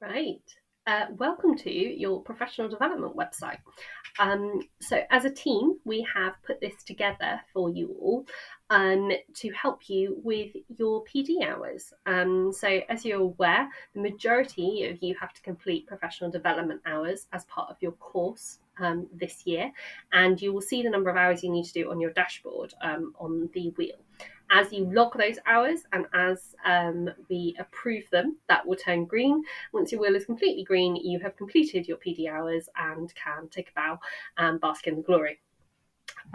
Right. Welcome to your professional development website. So as a team, we have put this together for you all to help you with your PD hours. So as you're aware, the majority of you have to complete professional development hours as part of your course this year, and you will see the number of hours you need to do on your dashboard on the wheel. As you log those hours and as we approve them, that will turn green. Once your wheel is completely green, you have completed your PD hours and can take a bow and bask in the glory.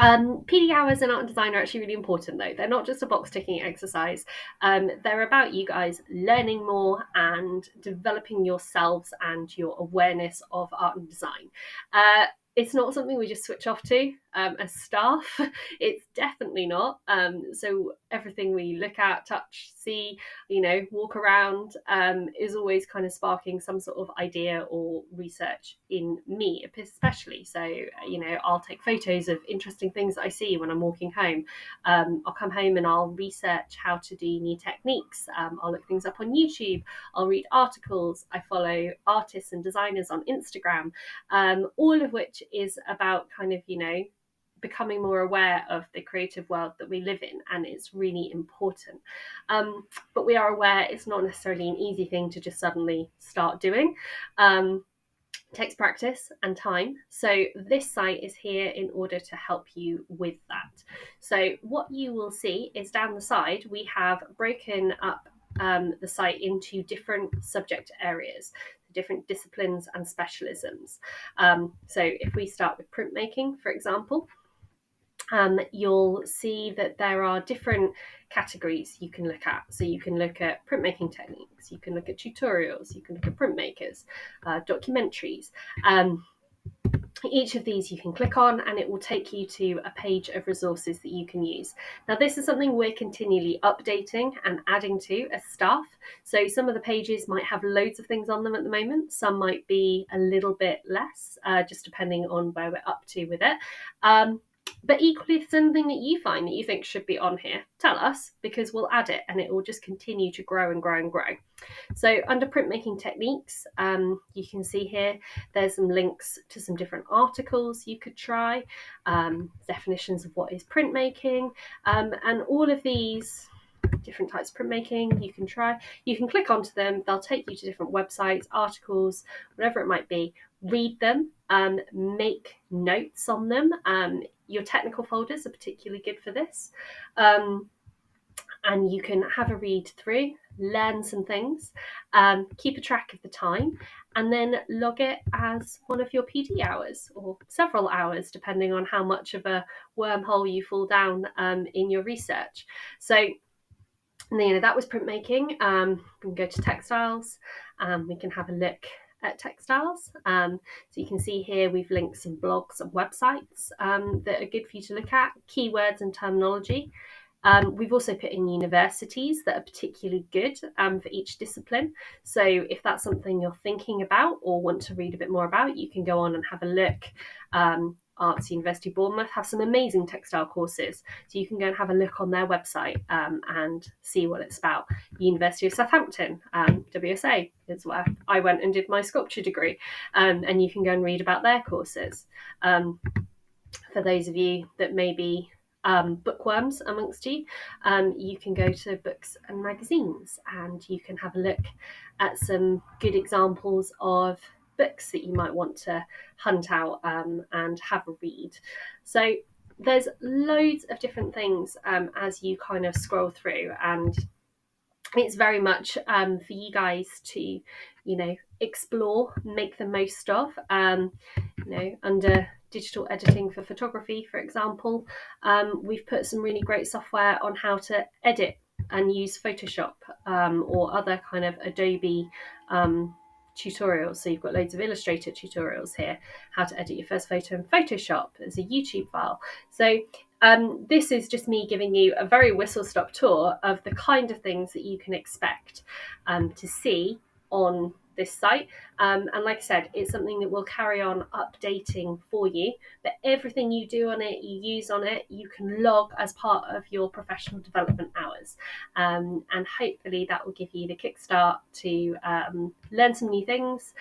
PD hours in art and design are actually really important, though. They're not just a box ticking exercise. They're about you guys learning more and developing yourselves and your awareness of art and design. It's not something we just switch off to as staff. It's definitely not. So everything we look at, touch, see, walk around is always kind of sparking some sort of idea or research in me, especially. So, I'll take photos of interesting things that I see when I'm walking home. I'll come home and I'll research how to do new techniques. I'll look things up on YouTube. I'll read articles. I follow artists and designers on Instagram, all of which is about kind of, becoming more aware of the creative world that we live in, and it's really important. But we are aware it's not necessarily an easy thing to just suddenly start doing. It takes practice and time. So this site is here in order to help you with that. So what you will see is down the side, we have broken up the site into different subject areas, different disciplines and specialisms. So if we start with printmaking, for example, you'll see that there are different categories you can look at. So you can look at printmaking techniques, you can look at tutorials, you can look at printmakers, documentaries. Each of these you can click on and it will take you to a page of resources that you can use. Now, this is something we're continually updating and adding to as staff. So some of the pages might have loads of things on them at the moment. Some might be a little bit less, just depending on where we're up to with it. But equally, if there's something that you find that you think should be on here, tell us, because we'll add it and it will just continue to grow and grow and grow. So under printmaking techniques, you can see here, there's some links to some different articles you could try, definitions of what is printmaking, and all of these different types of printmaking you can try. You can click onto them, they'll take you to different websites, articles, whatever it might be. Read them, make notes on them. Your technical folders are particularly good for this. And you can have a read through, learn some things, keep a track of the time, and then log it as one of your PD hours or several hours, depending on how much of a wormhole you fall down in your research. So, that was printmaking. We can go to textiles. We can have a look at textiles. So you can see here we've linked some blogs and websites that are good for you to look at, keywords and terminology. We've also put in universities that are particularly good for each discipline. So if that's something you're thinking about or want to read a bit more about, you can go on and have a look. Arts University Bournemouth have some amazing textile courses. So you can go and have a look on their website and see what it's about. University of Southampton, WSA, is where I went and did my sculpture degree. And you can go and read about their courses. For those of you that may be bookworms amongst you, you can go to books and magazines and you can have a look at some good examples of books that you might want to hunt out and have a read. So there's loads of different things as you kind of scroll through, and it's very much for you guys to explore, make the most of. Under digital editing for photography, for example, we've put some really great software on how to edit and use Photoshop or other kind of Adobe tutorials. So you've got loads of Illustrator tutorials here, how to edit your first photo in Photoshop as a YouTube file. So this is just me giving you a very whistle-stop tour of the kind of things that you can expect to see on this site. And like I said, it's something that we'll carry on updating for you. But everything you do on it, you use on it, you can log as part of your professional development hours. And hopefully that will give you the kickstart to learn some new things,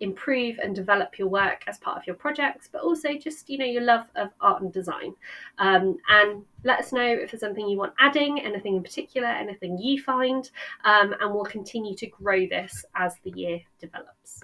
improve and develop your work as part of your projects, but also just, your love of art and design. And let us know if there's something you want adding, anything in particular, anything you find, and we'll continue to grow this as the year develops.